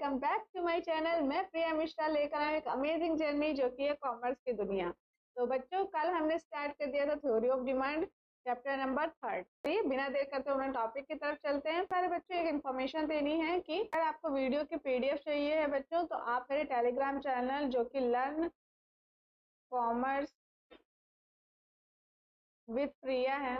Welcome back to my channel. मैं प्रिया मिश्रा लेकर आई एक अमेजिंग जर्नी जो कि है कॉमर्स की दुनिया। तो बच्चों, कल हमने स्टार्ट कर दिया था theory of demand chapter number 3। तो बिना देर करते हुए टॉपिक की तरफ चलते हैं। सारे बच्चों एक इन्फॉर्मेशन देनी है कि अगर आपको वीडियो की पीडीएफ चाहिए है बच्चों, तो आप मेरे टेलीग्राम चैनल जो कि लर्न कॉमर्स विद प्रिया है,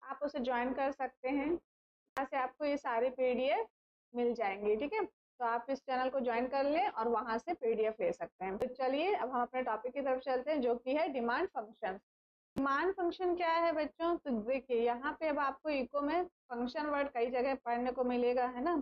आप उसे ज्वाइन कर सकते हैं। यहाँ से आपको ये सारे पीडीएफ मिल जाएंगे। ठीक है, तो आप इस चैनल को ज्वाइन कर लें और वहां से पीडीएफ ले सकते हैं। तो चलिए अब हम अपने टॉपिक की तरफ चलते हैं जो कि है डिमांड फंक्शन। डिमांड फंक्शन क्या है बच्चों? तो देखिए यहाँ पे अब आपको इको में फंक्शन वर्ड कई जगह पढ़ने को मिलेगा, है ना।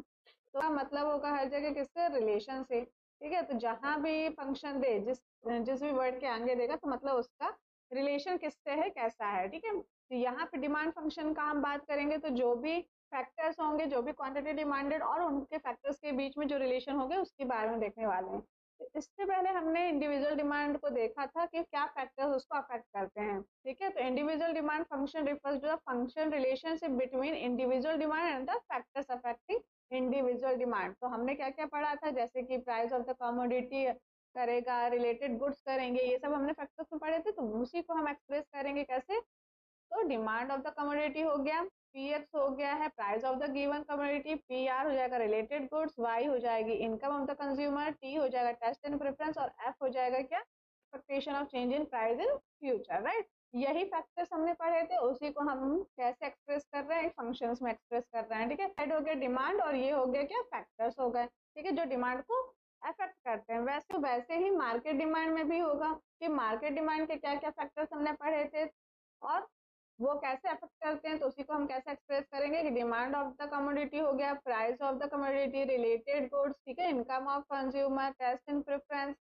तो का मतलब होगा हर जगह किससे? रिलेशन से। ठीक है, तो जहां भी फंक्शन दे, जिस जिस भी वर्ड के आगे देगा, तो मतलब उसका रिलेशन किससे है, कैसा है। ठीक है, तो यहाँ पे डिमांड फंक्शन का हम बात करेंगे तो जो भी फैक्टर्स होंगे, जो भी क्वांटिटी डिमांडेड और उनके फैक्टर्स के बीच में जो रिलेशन होंगे उसके बारे में देखने वाले हैं। तो इससे पहले हमने इंडिविजुअल डिमांड को देखा था कि क्या फैक्टर्स उसको अफेक्ट करते हैं। ठीक है, तो individual demand function refers to the function relationship between individual demand and the factors affecting individual demand. तो हमने क्या क्या पढ़ा था, जैसे कि प्राइस ऑफ द कमोडिटी करेगा, रिलेटेड गुड्स करेंगे, ये सब हमने फैक्टर्स में पढ़े थे। तो उसी को हम एक्सप्रेस करेंगे कैसे? तो डिमांड ऑफ द कमोडिटी हो गया, पीएक्स हो गया है price of the given commodity, PR हो जाएगा रिलेटेड गुड्स, वाई हो जाएगी income of the consumer, T हो जाएगा टेस्ट एंड प्रेफरेंस और एफ हो जाएगा क्या? Expectation of change in price in future. Right, यही फैक्टर्स हमने पढ़े थे, उसी को हम कैसे एक्सप्रेस कर रहे हैं? फंक्शंस में एक्सप्रेस कर रहे हैं। ठीक है, हेड हो गया डिमांड और ये हो गया क्या? फैक्टर्स हो गए। ठीक है, जो डिमांड को अफेक्ट करते हैं। वैसे ही मार्केट डिमांड में भी होगा कि मार्केट डिमांड के क्या क्या फैक्टर्स हमने पढ़े थे और वो कैसे अफेक्ट करते हैं। तो उसी को हम कैसे एक्सप्रेस करेंगे कि डिमांड ऑफ द कमोडिटी हो गया, price of the commodity, related goods, ठीक है, income of consumer, taste in preference,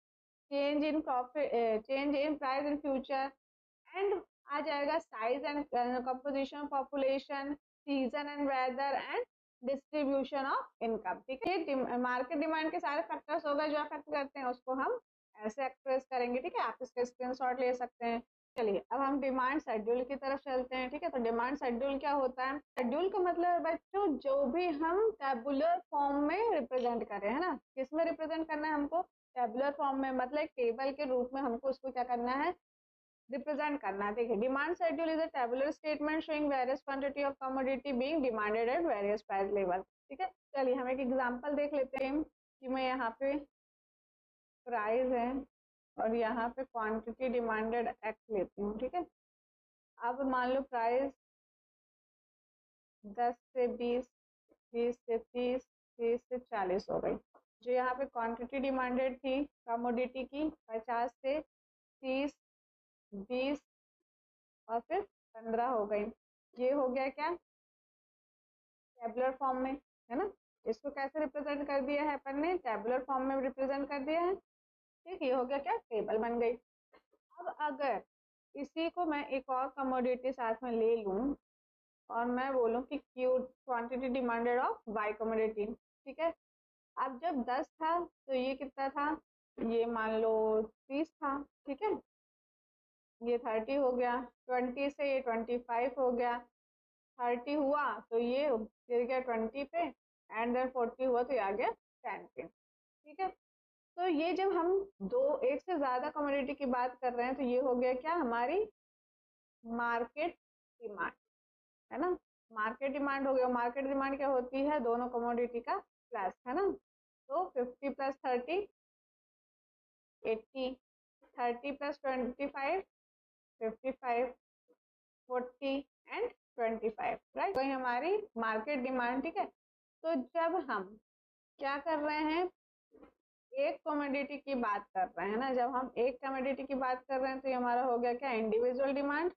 change in profit, change in price in future, and आ जाएगा size and composition, population, season and weather and distribution of income. ठीक है, ये market demand के सारे factors हो गए जो अफेक्ट करते हैं, उसको हम ऐसे एक्सप्रेस करेंगे। ठीक है, आप इसका स्क्रीनशॉट ले सकते हैं। चलिए अब हम डिमांड शेड्यूल की तरफ चलते हैं। ठीक है, तो डिमांड शेड्यूल क्या होता है? शेड्यूल का मतलब है बच्चों जो भी हम टेबुलर फॉर्म में रिप्रेजेंट करें, है ना। किसमें रिप्रेजेंट करना है हमको? टेबुलर फॉर्म में, मतलब एक टेबल के रूप में हमको उसको क्या करना है? रिप्रेजेंट करना है। देखिए, demand schedule is a tabular statement showing various quantity of commodity being demanded at various price level. ठीक है, चलिए हम एक एग्जांपल देख लेते हैं कि मैं यहाँ पे प्राइस है और यहाँ पे क्वांटिटी डिमांडेड एक्स लेती हूँ। ठीक है, अब मान लो प्राइस 10 से 20, 20 से 30, 30 से 40 हो गई। जो यहाँ पे क्वांटिटी डिमांडेड थी कमोडिटी की 50 से 30, 20 और फिर 15 हो गई। ये हो गया क्या? टेबुलर फॉर्म में, है ना। इसको कैसे रिप्रेजेंट कर दिया है अपन ने? टेबुलर फॉर्म में रिप्रेजेंट कर दिया है। ठीक, ये हो गया क्या? टेबल बन गई। अब अगर इसी को मैं एक और कमोडिटी साथ में ले लूं और मैं बोलूं कि Q quantity demanded of Y commodity. ठीक है, अब जब 10 था तो ये कितना था? ये मान लो 30 था। ठीक है, ये 30 हो गया, 20 से ये 25 हो गया, 30 हुआ तो ये गिर गया 20 पे, एंड देन 40 हुआ तो ये आ गया 10 पे। ठीक है, तो ये जब हम एक से ज्यादा कमोडिटी की बात कर रहे हैं तो ये हो गया क्या? हमारी मार्केट डिमांड, है ना। मार्केट डिमांड हो गया। मार्केट डिमांड क्या होती है? दोनों कमोडिटी का प्लस, है ना। तो 50 प्लस 30 80, 30 प्लस 25 55, 40 एंड 25। राइट, वही हमारी मार्केट डिमांड। ठीक है, तो जब हम क्या कर रहे हैं? एक कमोडिटी की बात कर रहे हैं ना, जब हम एक कमोडिटी की बात कर रहे हैं तो ये हमारा हो गया क्या? Individual demand,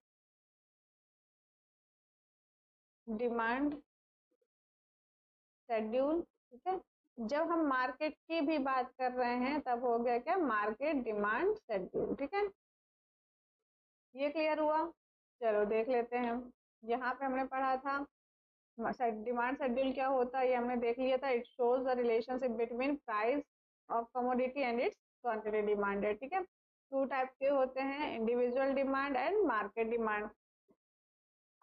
demand schedule. ठीक है, जब हम मार्केट की भी बात कर रहे हैं तब हो गया क्या? Market demand schedule. ठीक है, ये क्लियर हुआ? चलो देख लेते हैं। यहाँ पे हमने पढ़ा था डिमांड शेड्यूल क्या होता है, ये हमने देख लिया था। It shows the relationship between price of commodity and it's quantity demanded. ठीक है, टू टाइप के होते हैं, individual demand and market demand.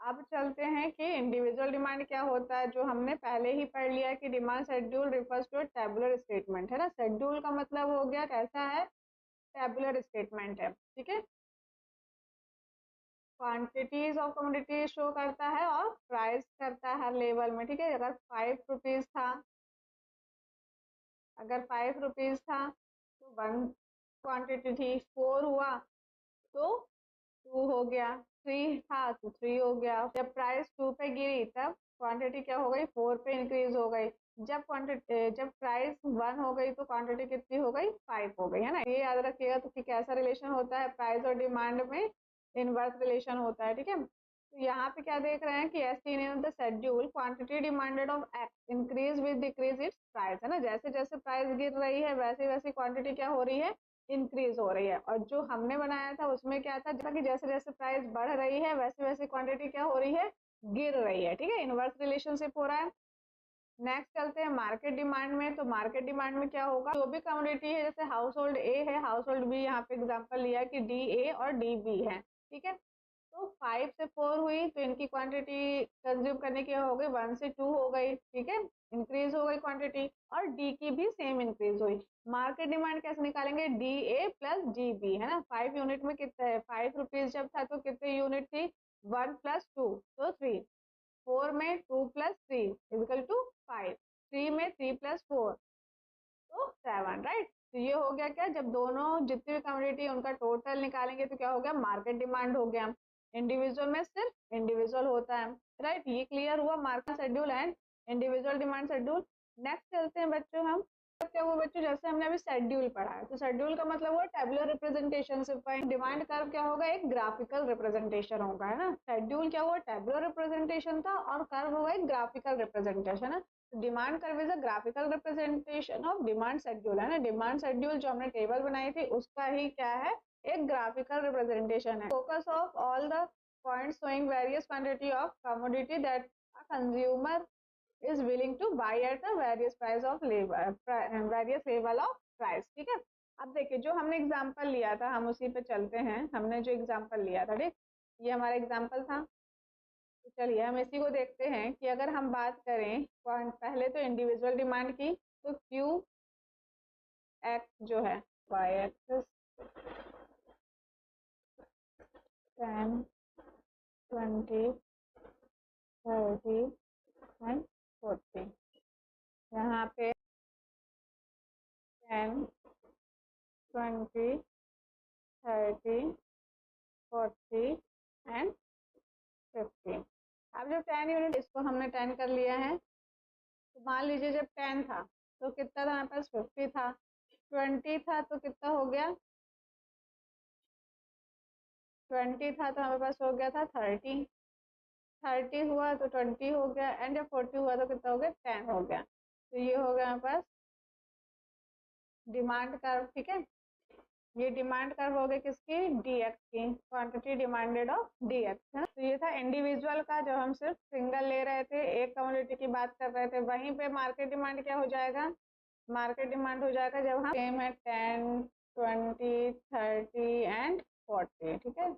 अब चलते हैं कि इंडिविजुअल डिमांड क्या होता है, जो हमने पहले ही पढ़ लिया कि demand schedule refers to tabular statement है ना। शेड्यूल का मतलब हो गया कैसा है, टेबुलर स्टेटमेंट है, ठीक है। क्वांटिटीज ऑफ कमोडिटी शो करता है और प्राइस करता है लेवल में, ठीक है। अगर 5 रुपीज था, अगर 5 रुपीज था तो 1 क्वांटिटी थी, 4 हुआ तो 2 हो गया, 3 था तो 3 हो गया। जब प्राइस 2 पे गिरी तब क्वांटिटी क्या हो गई, 4 पे इंक्रीज हो गई। जब प्राइस 1 हो गई तो क्वांटिटी कितनी हो गई, 5 हो गई, है ना। ये याद रखिएगा तो कि कैसा रिलेशन होता है, प्राइस और डिमांड में इनवर्स रिलेशन होता है, ठीक है। तो यहाँ पे क्या देख रहे हैं कि as seen in the schedule quantity demanded of X increase with decrease its price, है ना। जैसे जैसे प्राइस गिर रही है वैसे वैसे क्वांटिटी क्या हो रही है, इंक्रीज हो रही है। और जो हमने बनाया था उसमें क्या था, कि जैसे जैसे प्राइस बढ़ रही है वैसे वैसे क्वांटिटी क्या हो रही है, गिर रही है, ठीक है। इनवर्स रिलेशनशिप हो रहा है। नेक्स्ट चलते हैं मार्केट डिमांड में। तो मार्केट डिमांड में क्या होगा, जो भी कमोडिटी है, जैसे हाउस होल्ड ए है, हाउस होल्ड बी, यहाँ पे एग्जांपल लिया कि डी ए और डी बी है, ठीक है। तो 5 से 4 हुई तो इनकी क्वांटिटी कंज्यूम करने की हो गई 1 से 2 हो गई, ठीक है, इंक्रीज हो गई क्वांटिटी। और डी की भी सेम इंक्रीज हुई। मार्केट डिमांड कैसे निकालेंगे, D A plus D B, है ना। 5 यूनिट में कितना है, 5 रुपीज जब था तो कितने यूनिट थी, 1 प्लस 2 तो 3, 4 में 2 प्लस 3 इक्वल टू 5, 3 में 3 प्लस 4 तो 7, राइट। तो ये हो गया क्या, जब दोनों जितनी भी कम्युनिटी उनका टोटल निकालेंगे तो क्या हो गया, मार्केट डिमांड हो गया। इंडिविजुअल में सिर्फ इंडिविजुअल होता है, राइट। ये क्लियर हुआ market schedule and individual demand schedule. Next चलते हैं बच्चों हम, क्या हुआ बच्चों, जैसे हमने अभी शेड्यूल पढ़ा है तो शेड्यूल का मतलब हुआ टेबुलर रिप्रेजेंटेशन। डिमांड कर्व क्या होगा, एक ग्राफिकल रिप्रेजेंटेशन होगा, है ना। शेड्यूल क्या हुआ, टेबुलर रिप्रेजेंटेशन था और कर्व होगा एक ग्राफिकल रिप्रेजेंटेशन, है। Demand curve is a graphical representation of demand schedule, है ना। डिमांड शेड्यूल जो हमने टेबल बनाई थी उसका ही क्या है, एक ग्राफिकल रिप्रेजेंटेशन है। Focus of all the points showing various quantity of commodity that a consumer is willing to buy at the various price of various level of price, ठीक है। अब देखिए जो हमने एग्जांपल लिया था हम उसी पे चलते हैं। हमने जो एग्जांपल लिया था, ठीक, ये हमारा एग्जांपल था। तो चलिए हम इसी को देखते हैं कि अगर हम बात करें पहले तो इंडिविजुअल डिमांड की, तो क्यू एक्स जो है, वाई एक्सिस 10 20 30 एंड 40, यहाँ पे 10 20 30 40 एंड 50। अब जो 10 यूनिट, इसको हमने 10 कर लिया है। तो मान लीजिए जब 10 था तो कितना था हमारे पास, 50 था। 20 था तो कितना हो गया, 20 था तो हमारे पास हो गया था 30, 30 हुआ तो 20 हो गया, एंड जब 40 हुआ तो कितना हो गया, 10 हो गया। तो ये हो गया हमारे पास डिमांड कर्व, ठीक है। ये डिमांड कर्व हो गई किसकी, डीएक्स की, क्वांटिटी डिमांडेड ऑफ डीएक्स, है ना। तो ये था इंडिविजुअल का, जब हम सिर्फ सिंगल ले रहे थे, एक कमोडिटी की बात कर रहे थे। वहीं पे मार्केट डिमांड क्या हो जाएगा, मार्केट डिमांड हो जाएगा जब हम सेम है 10 20 30 एंड 40, ठीक है।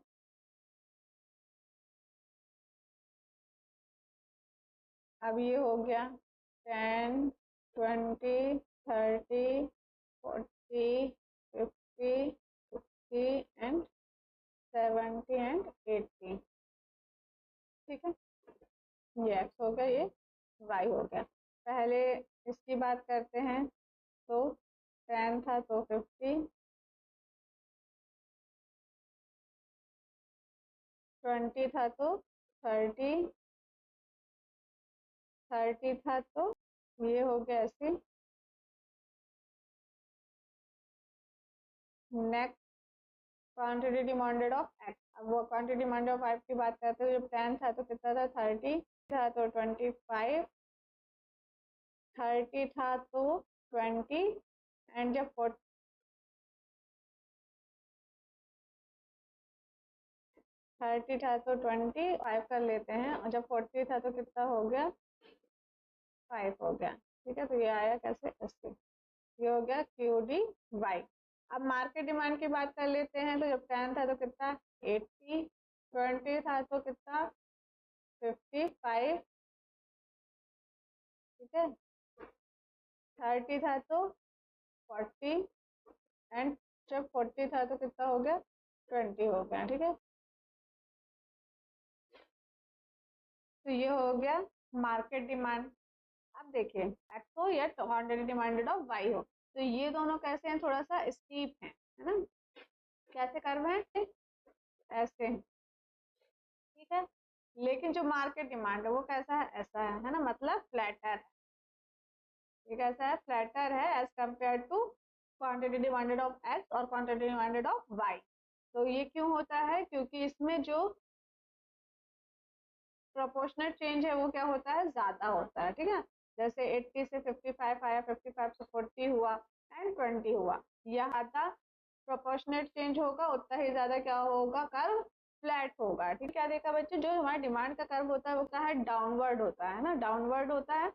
अब ये हो गया 10 20 30 40 50 60 एंड 70 एंड 80, ठीक है। ये एक्स हो गया, ये वाई हो गया। पहले इसकी बात करते हैं। तो 10 था तो 50, 20 था तो 30, 30 था तो ये हो गया ऐसे। Next quantity demanded of x, अब वो क्वांटिटी डिमांडेड ऑफ एक्स की बात करते हैं। जब 10 था तो कितना था, 30 था तो 25, 30 था तो 20 एंड जब 30 था तो 25 कर लेते हैं, और जब 40 था तो कितना हो गया, 5 हो गया, ठीक है। तो ये आया कैसे, ऐसे। ये हो गया क्यू डी वाई। अब मार्केट डिमांड की बात कर लेते हैं। तो जब 10 था तो कितना, 80, 20 था तो कितना, 55, ठीक है, 30 था तो 40, एंड जब 40 था तो कितना हो गया, 20 हो गया, ठीक है। तो ये हो गया मार्केट डिमांड। अब देखिए एक्स हो या क्वांटिटी डिमांडेड ऑफ वाई हो, तो ये दोनों कैसे हैं, थोड़ा सा स्टीप है ना, कैसे कर्व है, ऐसे, ठीक है। लेकिन जो मार्केट डिमांड है वो कैसा है, ऐसा है ना, मतलब फ्लैटर है। ये कैसा है, फ्लैटर है as compare to quantity demanded of X और क्वांटिटी डिमांडेड ऑफ वाई। तो ये क्यों होता है, क्योंकि इसमें जो प्रोपोर्शनल चेंज है वो क्या होता है, ज्यादा होता है, ठीक है। जैसे 80 से 55 आया, 55 से 40 हुआ एंड 20 हुआ, यहाँ प्रोपोर्शनल चेंज होगा उतना ही ज्यादा क्या होगा, कर्व फ्लैट होगा, ठीक है। क्या देखा बच्चे, जो हमारा डिमांड का कर्व होता है वो क्या है, डाउनवर्ड होता है ना, डाउनवर्ड होता है,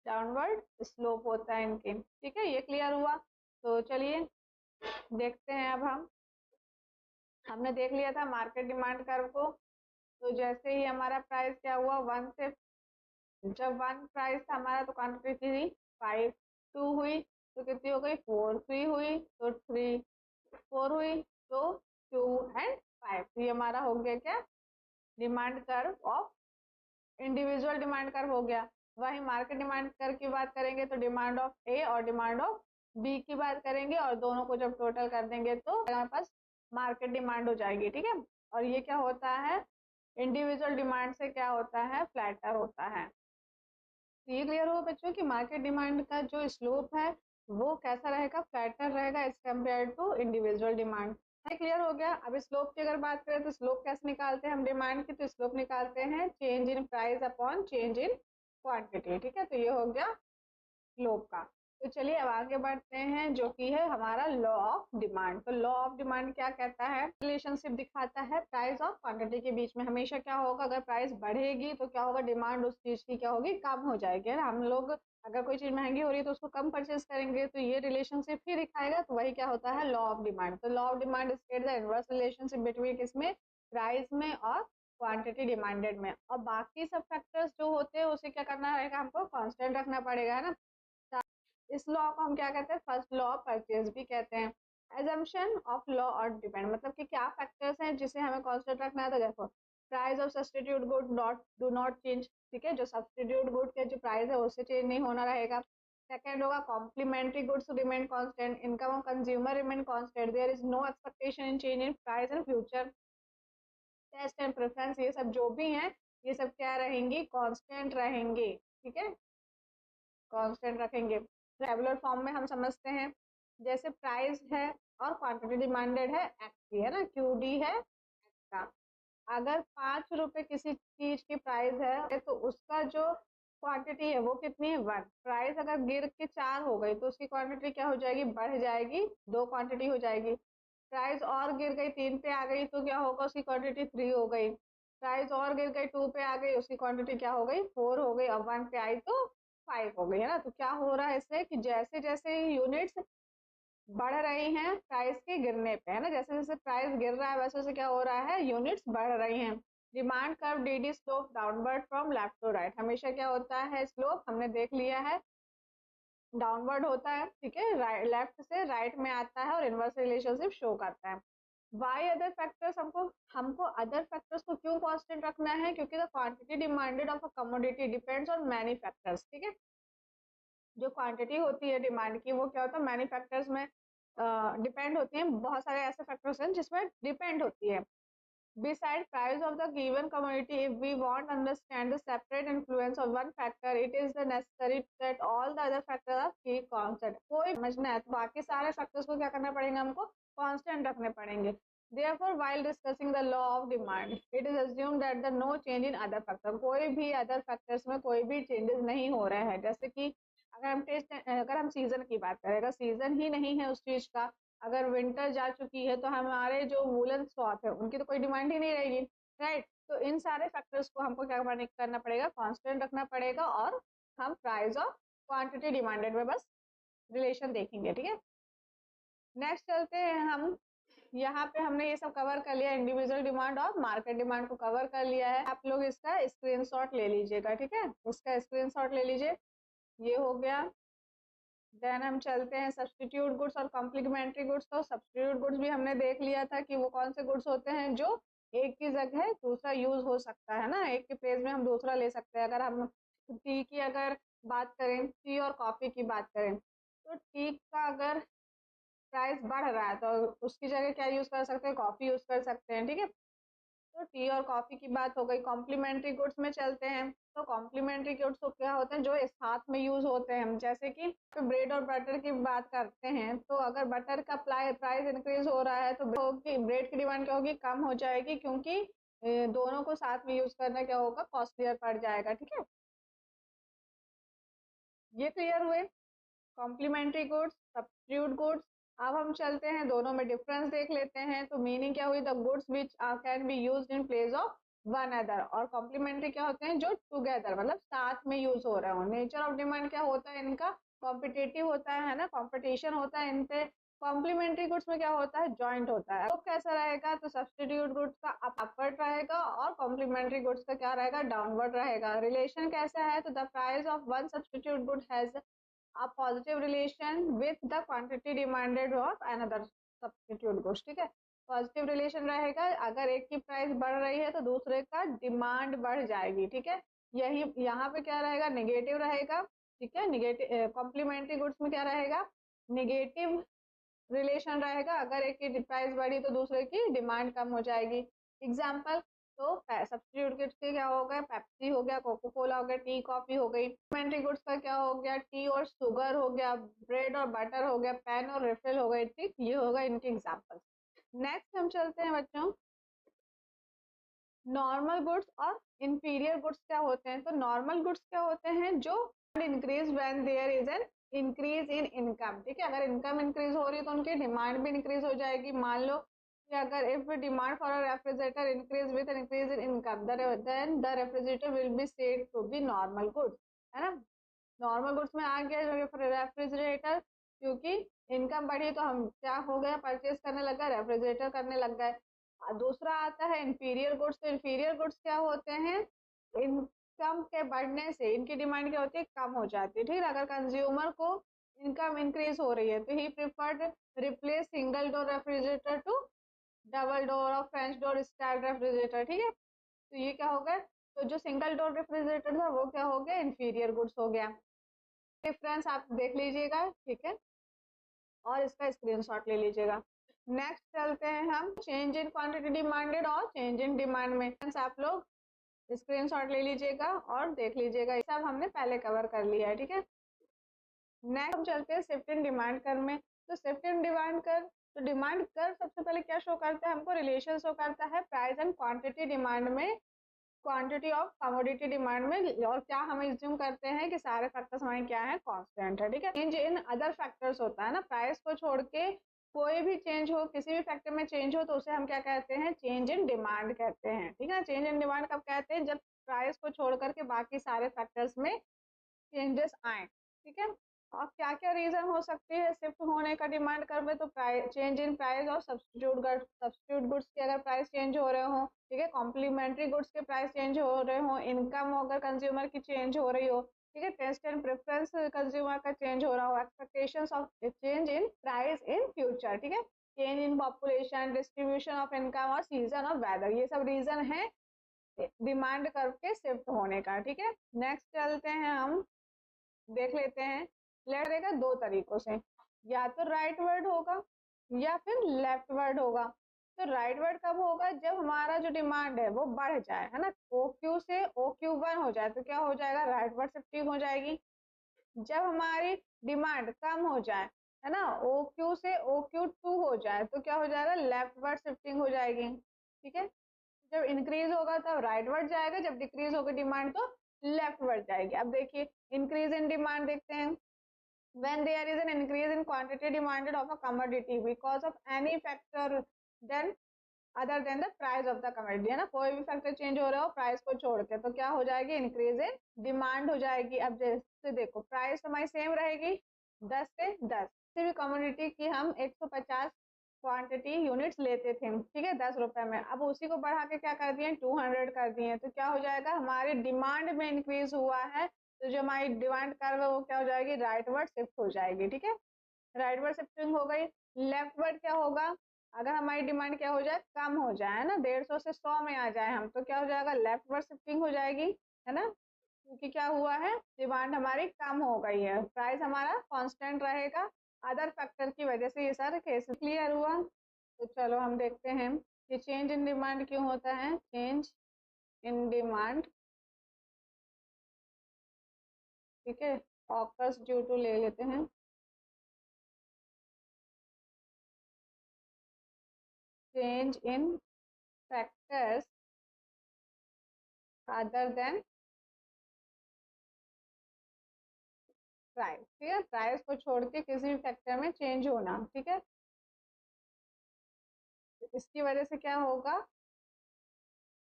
डाउनवर्ड स्लोप होता है इनके, ठीक है। ये क्लियर हुआ। तो चलिए देखते हैं अब हमने देख लिया था मार्केट डिमांड कर्व को। तो जैसे ही हमारा प्राइस क्या हुआ, 1 से, जब 1 प्राइस था हमारा तो क्वांटिटी थी 5, 2 हुई तो कितनी हो गई 4, 3 हुई तो 3, 4 हुई तो 2 एंड 5। तो ये हमारा हो गया क्या, demand curve of, individual demand curve हो गया। वही मार्केट डिमांड कर्व की बात करेंगे तो डिमांड ऑफ ए और डिमांड ऑफ बी की बात करेंगे, और दोनों को जब टोटल कर देंगे तो हमारे पास मार्केट डिमांड हो जाएगी, ठीक है। और ये क्या होता है, इंडिविजुअल डिमांड से क्या होता है, फ्लैटर होता है। तो ये क्लियर हुआ बच्चों कि मार्केट डिमांड का जो स्लोप है वो कैसा रहेगा, फ्लैटर रहेगा as compare to individual demand, है। क्लियर हो गया। अब स्लोप की अगर बात करें तो स्लोप कैसे निकालते हैं हम डिमांड की, तो स्लोप निकालते हैं change in price upon change in quantity, ठीक है। तो ये हो गया स्लोप का। तो चलिए अब आगे बढ़ते हैं, जो कि है हमारा लॉ ऑफ डिमांड। तो लॉ ऑफ डिमांड क्या कहता है, रिलेशनशिप दिखाता है प्राइस और क्वांटिटी के बीच में। हमेशा क्या होगा, अगर प्राइस बढ़ेगी तो क्या होगा, डिमांड उस चीज की क्या होगी, कम हो जाएगी, है ना। हम लोग अगर कोई चीज महंगी हो रही है तो उसको कम परचेज करेंगे, तो ये रिलेशनशिप ही दिखाएगा, तो वही क्या होता है, लॉ ऑफ डिमांड। तो law of demand state the inverse relationship between किसमें, प्राइस में और क्वांटिटी डिमांडेड में। और बाकी सब फैक्टर्स जो होते हैं उसे क्या करना रहेगा, हमको कांस्टेंट रखना पड़ेगा, है ना। इस लॉ को हम क्या कहते हैं, फर्स्ट लॉ ऑफ परचेज भी कहते हैं। एजम्पशन ऑफ लॉ और डिपेंड, मतलब कि क्या फैक्टर्स हैं जिसे हमें कांस्टेंट रखना है। तो देखो, price of substitute good not do not change, ठीक है, जो सब्स्टिट्यूट गुड के जो प्राइस है उससे चेंज नहीं होना रहेगा। सेकेंड होगा complementary goods remain constant, income of consumer remain constant, there is no expectation in change in price in future. Taste and preference, ये सब जो भी हैं ये सब क्या रहेंगी, कांस्टेंट रहेंगे, ठीक है, कांस्टेंट रखेंगे। रेगुलर फॉर्म में हम समझते हैं, जैसे प्राइस है और क्वांटिटी डिमांडेड है एक्स की, है ना, क्यू डी है एक्स का। अगर 5 रुपए किसी चीज की प्राइस है तो उसका जो क्वांटिटी है वो कितनी है, 1। प्राइस अगर गिर के 4 हो गई तो उसकी क्वांटिटी क्या हो जाएगी, बढ़ जाएगी, 2 क्वांटिटी हो जाएगी। प्राइस और गिर गई 3 पे आ गई तो क्या होगा, उसकी क्वांटिटी 3 हो गई। प्राइस और गिर गई 2 पे आ गई, उसकी क्वांटिटी क्या हो गई, 4 हो गई। अब 1 पे आई तो 5 हो गई, है ना। तो क्या हो रहा है इससे कि जैसे जैसे यूनिट्स बढ़ रही हैं प्राइस के गिरने पे, है ना, जैसे जैसे प्राइस गिर रहा है वैसे वैसे क्या हो रहा है, यूनिट्स बढ़ रही हैं। Demand curve DD slope downward from left to right, हमेशा क्या होता है, स्लोप हमने देख लिया है डाउनवर्ड होता है, ठीक है, लेफ्ट से राइट में आता है और इनवर्स रिलेशनशिप शो करता है। वाई अदर फैक्टर्स, हमको हमको अदर फैक्टर्स को क्यों कांस्टेंट रखना है, क्योंकि the quantity demanded of a commodity depends on many factors, ठीक है। जो क्वांटिटी होती है डिमांड की वो क्या होता है, मैनी फैक्टर्स में डिपेंड होती है, बहुत सारे ऐसे फैक्टर्स हैं जिसमें डिपेंड होती है। Beside price of the given commodity, if we want to understand the separate influence of one factor, it is necessary that all the other factors are keep constant. कोई समझना है तो बाकी सारे फैक्टर्स को क्या करना पड़ेगा, हमको कांस्टेंट रखने पड़ेंगे। Therefore, while discussing the law of demand, it is assumed that the no change in other factor, कोई भी अदर फैक्टर्स में कोई भी चेंजेस नहीं हो रहे हैं। जैसे कि अगर हम सीजन की बात करें, अगर सीजन ही नहीं है उस चीज का, अगर विंटर जा चुकी है तो हमारे जो वूलन क्लॉथ है उनकी तो कोई डिमांड ही नहीं रहेगी, राइट। तो इन सारे फैक्टर्स को हमको क्या करना पड़ेगा, कांस्टेंट रखना पड़ेगा, और हम प्राइस और क्वांटिटी डिमांडेड में बस रिलेशन देखेंगे, ठीक है। नेक्स्ट चलते हैं हम यहाँ पे हमने ये सब कवर कर लिया, इंडिविजुअल डिमांड और मार्केट डिमांड को कवर कर लिया है। आप लोग इसका स्क्रीनशॉट ले लीजिएगा, ठीक है, इसका स्क्रीनशॉट ले लीजिए। ये हो गया। देन हम चलते हैं सब्सटीट्यूट गुड्स और कॉम्प्लीमेंट्री गुड्स। तो सब्सटीट्यूट गुड्स भी हमने देख लिया था कि वो कौन से गुड्स होते हैं जो एक की जगह दूसरा यूज हो सकता है ना, एक के प्लेस में हम दूसरा ले सकते हैं। अगर हम टी की अगर बात करें, टी और कॉफी की बात करें, तो टी का अगर प्राइस बढ़ रहा है तो उसकी जगह क्या यूज कर सकते हैं, कॉफी यूज कर सकते हैं, ठीक है। तो टी और कॉफी की बात हो गई। कॉम्प्लीमेंट्री गुड्स में चलते हैं। तो कॉम्प्लीमेंट्री गुड्स तो क्या होते हैं जो साथ में यूज होते हैं, जैसे कि ब्रेड और बटर की बात करते हैं, तो अगर बटर का प्राइस इंक्रीज हो रहा है तो ब्रेड की डिमांड क्या होगी, कम हो जाएगी, क्योंकि दोनों को साथ में यूज करना क्या होगा, कॉस्टलियर पड़ जाएगा, ठीक है। ये क्लियर हुए कॉम्प्लीमेंट्री गुड्स, सब्स्टिट्यूट गुड्स। अब हम चलते हैं दोनों में डिफरेंस देख लेते हैं। तो मीनिंग क्या हुई, the goods which can be used in place of one other. और कॉम्प्लीमेंट्री क्या होते हैं, जो टुगेदर मतलब साथ में यूज हो रहे हो। नेचर ऑफ डिमांड क्या होता है इनका, कॉम्पिटेटिव होता है ना, कॉम्पिटिशन होता है इन पे। कॉम्प्लीमेंट्री गुड्स में क्या होता है, जॉइंट होता है। तो कैसा रहेगा, तो सब्स्टिट्यूट गुड्स का अपवर्ड रहेगा और कॉम्प्लीमेंट्री गुड्स का क्या रहेगा, डाउनवर्ड रहेगा। रिलेशन कैसा है, तो the price of one substitute good has a positive relation with the quantity demanded of another substitute goods, ठीक है। पॉजिटिव रिलेशन रहेगा, अगर एक की प्राइस बढ़ रही है तो दूसरे का डिमांड बढ़ जाएगी, ठीक है। यही यहाँ पे क्या रहेगा, नेगेटिव रहेगा, ठीक है। नेगेटिव कॉम्प्लीमेंट्री गुड्स में क्या रहेगा, नेगेटिव रिलेशन रहेगा, अगर एक की प्राइस बढ़ी तो दूसरे की डिमांड कम हो जाएगी। एग्जाम्पल, तो सब्स्टिट्यूट गुड्स के क्या हो गया, पेप्सी हो गया, कोको कोला हो गया, टी कॉफी हो गई। कॉम्प्लीमेंट्री गुड्स का क्या हो गया, टी और शुगर हो गया, ब्रेड और बटर हो गया, पेन और रिफिल हो गए, ठीक। ये होगा इनके एग्जाम्पल। नेक्स्ट हम चलते हैं बच्चों, नॉर्मल गुड्स और इंफीरियर गुड्स क्या होते हैं। तो नॉर्मल गुड्स क्या होते हैं, जो increase when there is an increase in income, ठीक है। अगर इनकम इंक्रीज हो रही है तो उनकी डिमांड भी इंक्रीज हो जाएगी। मान लो कि अगर if demand for a refrigerator increase with increase in income, then the refrigerator will be said to be normal goods, है ना। नॉर्मल गुड्स में आ गया रेफ्रिजरेटर, क्योंकि इनकम बढ़ी तो हम क्या हो गया, परचेज करने लग गए, रेफ्रिजरेटर करने लग गए। दूसरा आता है इंफीरियर गुड्स। तो इंफीरियर गुड्स क्या होते हैं, इनकम के बढ़ने से इनकी डिमांड क्या होती है, कम हो जाती है, ठीक है। अगर कंज्यूमर को इनकम इंक्रीज हो रही है तो ही preferred replace single door refrigerator to double door और फ्रेंच डोर स्टाइल रेफ्रिजरेटर, ठीक है। तो ये क्या हो गया, तो जो सिंगल डोर रेफ्रिजरेटर था वो क्या हो गया, इंफीरियर गुड्स हो गया। डिफरेंस आप देख लीजिएगा, ठीक है, और इसका स्क्रीनशॉट ले लीजिएगा। नेक्स्ट चलते हैं हम चेंज इन क्वांटिटी डिमांडेड और चेंज इन डिमांड में। आप लोग स्क्रीनशॉट ले लीजिएगा और देख लीजिएगा, ये सब हमने पहले कवर कर लिया है, ठीक है। नेक्स्ट हम चलते हैं शिफ्ट इन डिमांड कर में। तो शिफ्ट इन डिमांड कर, तो डिमांड कर सबसे पहले क्या शो करता है, हमको रिलेशन शो करता है प्राइस एंड क्वांटिटी डिमांड में, क्वांटिटी ऑफ कमोडिटी डिमांड में। और क्या हम एज्यूम करते हैं कि सारे फैक्टर्स हमारे क्या है, कांस्टेंट है, ठीक है। चेंज इन अदर फैक्टर्स होता है ना, प्राइस को छोड़ के कोई भी चेंज हो, किसी भी फैक्टर में चेंज हो तो उसे हम क्या कहते हैं, चेंज इन डिमांड कहते हैं, ठीक है। चेंज इन डिमांड कब कहते हैं, जब प्राइस को छोड़ करके बाकी सारे फैक्टर्स में चेंजेस आए, ठीक है। और क्या क्या रीजन हो सकती है शिफ्ट होने का डिमांड कर में, तो चेंज इन प्राइस और सब्स्टिट्यूट गुड्स के अगर प्राइस चेंज हो रहे हो, ठीक है। कॉम्प्लीमेंट्री गुड्स के प्राइस चेंज हो रहे हो, इनकम अगर कंज्यूमर की चेंज हो रही हो, ठीक है। टेस्ट एंड प्रेफरेंस कंज्यूमर का चेंज हो रहा हो, expectations of change in price in future, ठीक है। Change in population, distribution of income और सीजन ऑफ वेदर, ये सब रीजन है डिमांड करके शिफ्ट होने का, ठीक है। नेक्स्ट चलते हैं हम, देख लेते हैं। लेफ्ट रहेगा दो तरीकों से, या तो राइट वर्ड होगा या फिर लेफ्ट वर्ड होगा। तो राइट वर्ड कब होगा, जब हमारा जो डिमांड है वो बढ़ जाए, है ना, OQ से OQ1 हो जाए तो क्या हो जाएगा, राइट वर्ड शिफ्टिंग हो जाएगी। जब हमारी डिमांड कम हो जाए, है ना, OQ से OQ2 हो जाए तो क्या हो जाएगा, लेफ्ट वर्ड शिफ्टिंग हो जाएगी, ठीक है। जब इंक्रीज होगा तब राइट वर्ड जाएगा, जब डिक्रीज होगी डिमांड तो लेफ्ट वर्ड जाएगी। अब देखिए इंक्रीज इन डिमांड देखते हैं, when there is an increase in quantity demanded of a commodity because of any factor then other than the price of the commodity, है ना, कोई भी फैक्टर चेंज हो रहा हो प्राइस को छोड़ के तो क्या हो जाएगी, इंक्रीज इन डिमांड हो जाएगी। अब जैसे देखो प्राइस हमारी सेम रहेगी 10 से 10, किसी भी कमोडिटी की हम 150 क्वांटिटी यूनिट्स लेते थे, ठीक है, 10 रुपए में। अब उसी को बढ़ा के क्या कर दिए, 200 कर दिए। तो क्या हो जाएगा, हमारी डिमांड में इंक्रीज हुआ है, तो जो हमारी डिमांड कर्व है वो क्या हो जाएगी, राइटवर्ड शिफ्ट हो जाएगी, ठीक है। राइटवर्ड शिफ्टिंग हो गई। लेफ्टवर्ड क्या होगा, अगर हमारी डिमांड क्या हो जाए, कम हो जाए, है ना, 150 से 100 में आ जाए हम, तो क्या हो जाएगा, लेफ्टवर्ड शिफ्टिंग हो जाएगी, है ना। क्योंकि क्या हुआ है, डिमांड हमारी कम हो गई है, प्राइस हमारा कांस्टेंट रहेगा, अदर फैक्टर की वजह से। ये सारे केस क्लियर हुआ। तो चलो हम देखते हैं कि चेंज इन डिमांड क्यों होता है। चेंज इन डिमांड, ठीक है, ऑकर्स ड्यू टू ले लेते हैं, change in factors other than price, ठीक है, प्राइस को छोड़ के किसी भी फैक्टर में चेंज होना, ठीक है। इसकी वजह से क्या होगा,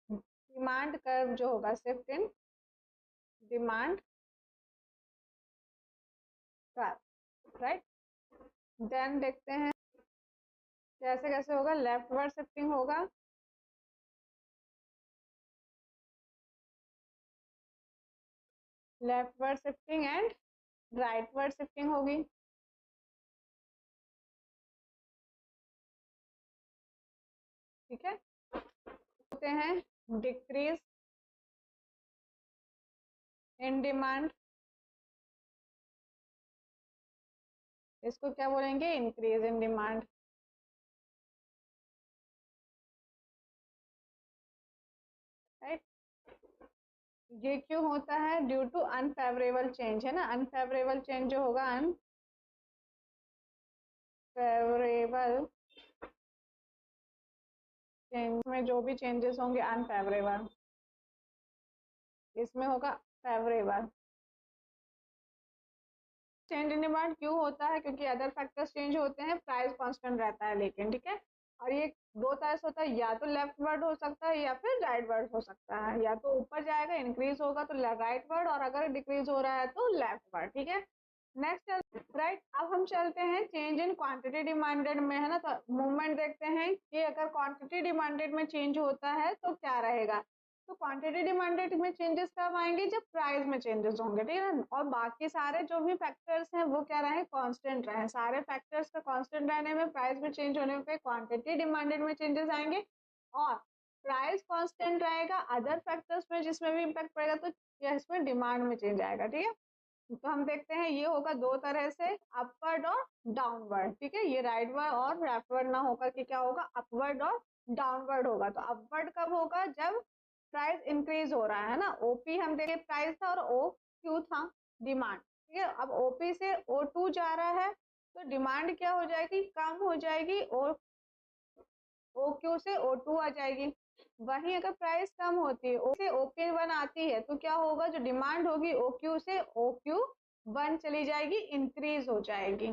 डिमांड कर्व जो होगा, shift in demand curve, right. Then देखते हैं कैसे कैसे होगा, लेफ्टवर्ड शिफ्टिंग होगा, leftward shifting and rightward shifting होगी, ठीक है। होते हैं डिक्रीज इन डिमांड, इसको क्या बोलेंगे, इंक्रीज इन डिमांड, राइट। ये क्यों होता है, ड्यू टू अनफेवरेबल चेंज, है ना, अनफेवरेबल चेंज जो होगा, अनफेवरेबल चेंज में जो भी चेंजेस होंगे अनफेवरेबल, इसमें होगा फेवरेबल। चेंज इन डिमांड क्यों होता है, क्योंकि अदर फैक्टर्स चेंज होते हैं, प्राइस कांस्टेंट रहता है लेकिन, ठीक है। और ये दो तरह से होता है, या तो लेफ्ट वर्ड हो सकता है या फिर राइट वर्ड हो सकता है, या तो ऊपर जाएगा इंक्रीज होगा तो राइट वर्ड, और अगर डिक्रीज हो रहा है तो लेफ्ट वर्ड, ठीक है। नेक्स्ट, राइट, अब हम चलते हैं चेंज इन क्वांटिटी डिमांडेड में, है ना। तो मूवमेंट देखते हैं कि अगर क्वांटिटी डिमांडेड में चेंज होता है तो क्या रहेगा। तो क्वांटिटी डिमांडेड में चेंजेस कब आएंगे, जब प्राइस में चेंजेस होंगे, ठीक है। और बाकी सारे जो भी फैक्टर्स हैं वो क्या रहे, कांस्टेंट रहे। सारे फैक्टर्स का कांस्टेंट रहने में, प्राइस में चेंज होने पे क्वांटिटी डिमांडेड में चेंजेस आएंगे, और प्राइस कांस्टेंट रहेगा, अदर फैक्टर्स में जिसमें भी इम्पैक्ट पड़ेगा तो इसमें डिमांड में चेंज आएगा, ठीक है। तो हम देखते हैं ये होगा दो तरह से, अपवर्ड और डाउनवर्ड, ठीक है। ये राइटवर्ड और लेफ्टवर्ड ना होकर के क्या होगा, अपवर्ड और डाउनवर्ड होगा। तो अपवर्ड कब होगा, जब प्राइस इंक्रीज हो रहा है ना। ओपी हम देखे प्राइस था, और ओ क्यू था डिमांड, ठीक है। अब ओपी से ओ टू जा रहा है तो डिमांड क्या हो जाएगी, कम हो जाएगी, और ओ क्यू से ओ टू आ जाएगी। वहीं अगर प्राइस कम होती है, ओ से ओपी वन आती है, तो क्या होगा, जो डिमांड होगी ओ क्यू से ओ क्यू वन चली जाएगी, इंक्रीज हो जाएगी।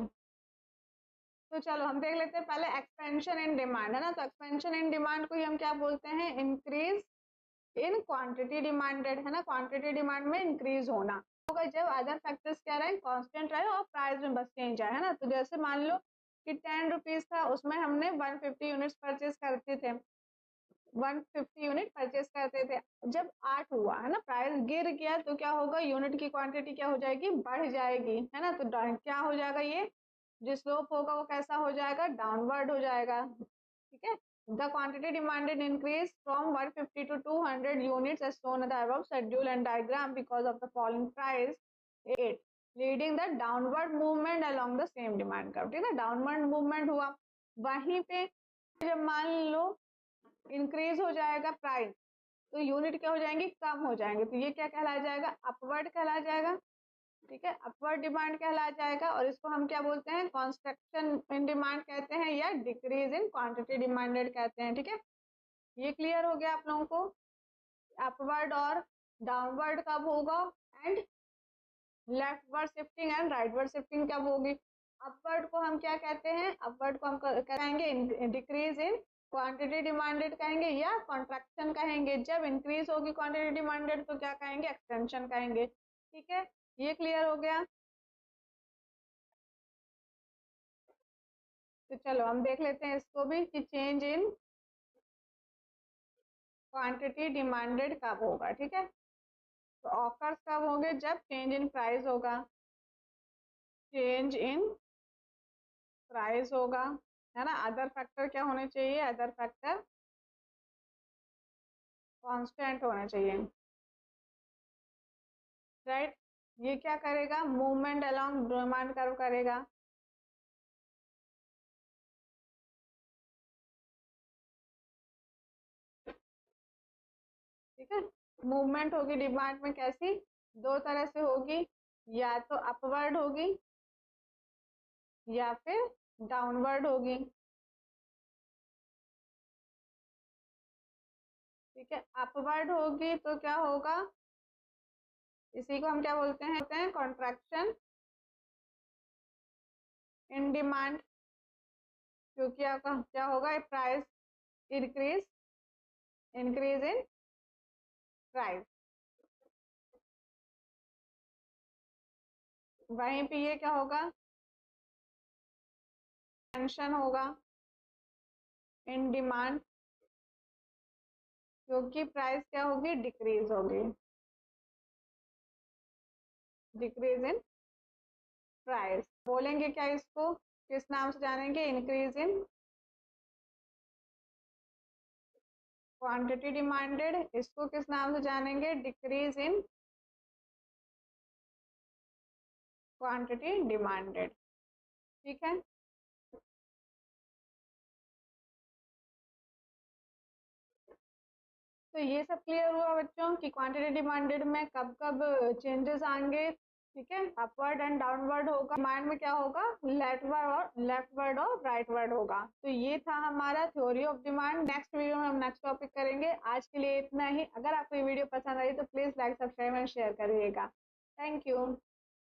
तो चलो हम देख लेते हैं पहले एक्सपेंशन इन डिमांड, है ना। तो एक्सपेंशन इन डिमांड को ही हम क्या बोलते हैं, इंक्रीज इन क्वांटिटी डिमांडेड, है ना। क्वांटिटी डिमांड में इंक्रीज होना होगा जब अदर फैक्टर्स क्या रहे, कांस्टेंट रहे, और प्राइस में बस चेंज आए, है ना। तो जैसे मान लो कि 10 रुपीज था, उसमें हमने 150 यूनिट्स परचेज करते थे, 150 यूनिट परचेज करते थे। जब 8 हुआ, है ना, प्राइस गिर गया, तो क्या होगा, यूनिट की क्वांटिटी क्या हो जाएगी, बढ़ जाएगी, है ना। तो क्या हो जाएगा, ये जो स्लोप होगा वो कैसा हो जाएगा, डाउनवर्ड हो जाएगा, ठीक है। The quantity demanded increase from 150 to 200 units as shown in the above schedule and diagram because of the falling price 8, leading the downward movement along the same demand curve, ठीक है। डाउनवर्ड मूवमेंट हुआ, वहीं पे जब मान लो increase हो जाएगा price, तो यूनिट क्या हो जाएंगे, कम हो जाएंगे, तो ये क्या कहलाया जाएगा, अपवर्ड कहलाया जाएगा, ठीक है, अपवर्ड डिमांड कहलाया जाएगा। और इसको हम क्या बोलते हैं, कॉन्स्ट्रक्शन इन डिमांड कहते हैं, या डिक्रीज इन क्वांटिटी डिमांडेड कहते हैं, ठीक है। ये क्लियर हो गया आप लोगों को, अपवर्ड और डाउनवर्ड कब होगा, and leftward shifting and rightward shifting कब होगी। अपवर्ड को हम क्या कहते हैं, अपवर्ड को हम कहेंगे डिक्रीज इन क्वांटिटी डिमांडेड कहेंगे, या कॉन्ट्रैक्शन कहेंगे। जब इंक्रीज होगी क्वांटिटी डिमांडेड तो क्या कहेंगे, एक्सटेंशन कहेंगे, ठीक है। ये क्लियर हो गया। तो चलो हम देख लेते हैं इसको भी कि चेंज इन क्वांटिटी डिमांडेड कब होगा। ठीक है, तो ऑफर्स कब होंगे? जब चेंज इन प्राइस होगा, चेंज इन प्राइस होगा, है ना। अदर फैक्टर क्या होने चाहिए? अदर फैक्टर कांस्टेंट होना चाहिए, राइट। ये क्या करेगा? मूवमेंट अलोंग डिमांड कर्व करेगा। ठीक है, मूवमेंट होगी डिमांड में, कैसी? दो तरह से होगी, या तो अपवर्ड होगी या फिर डाउनवर्ड होगी। ठीक है, अपवर्ड होगी तो क्या होगा? इसी को हम क्या बोलते हैं? Contraction in demand. क्योंकि आपका क्या होगा? Price increase, increase in price. वहीं पे ये क्या होगा? टेंशन होगा इन डिमांड, क्योंकि प्राइस क्या होगी? डिक्रीज होगी, डिक्रीज इन प्राइस। बोलेंगे क्या इसको? किस नाम से जानेंगे? Increase in quantity demanded. इसको किस नाम से जानेंगे? Decrease in quantity demanded. ठीक है, तो ये सब क्लियर हुआ बच्चों कि क्वांटिटी डिमांडेड में कब कब चेंजेस आएंगे। ठीक है, अपवर्ड एंड डाउनवर्ड होगा। डिमांड में क्या होगा? लेफ्टवर्ड और राइटवर्ड होगा। तो ये था हमारा theory of demand. Next video में हम नेक्स्ट टॉपिक करेंगे। आज के लिए इतना ही। अगर आपको ये वीडियो पसंद आई तो please like, subscribe and share करिएगा। Thank you.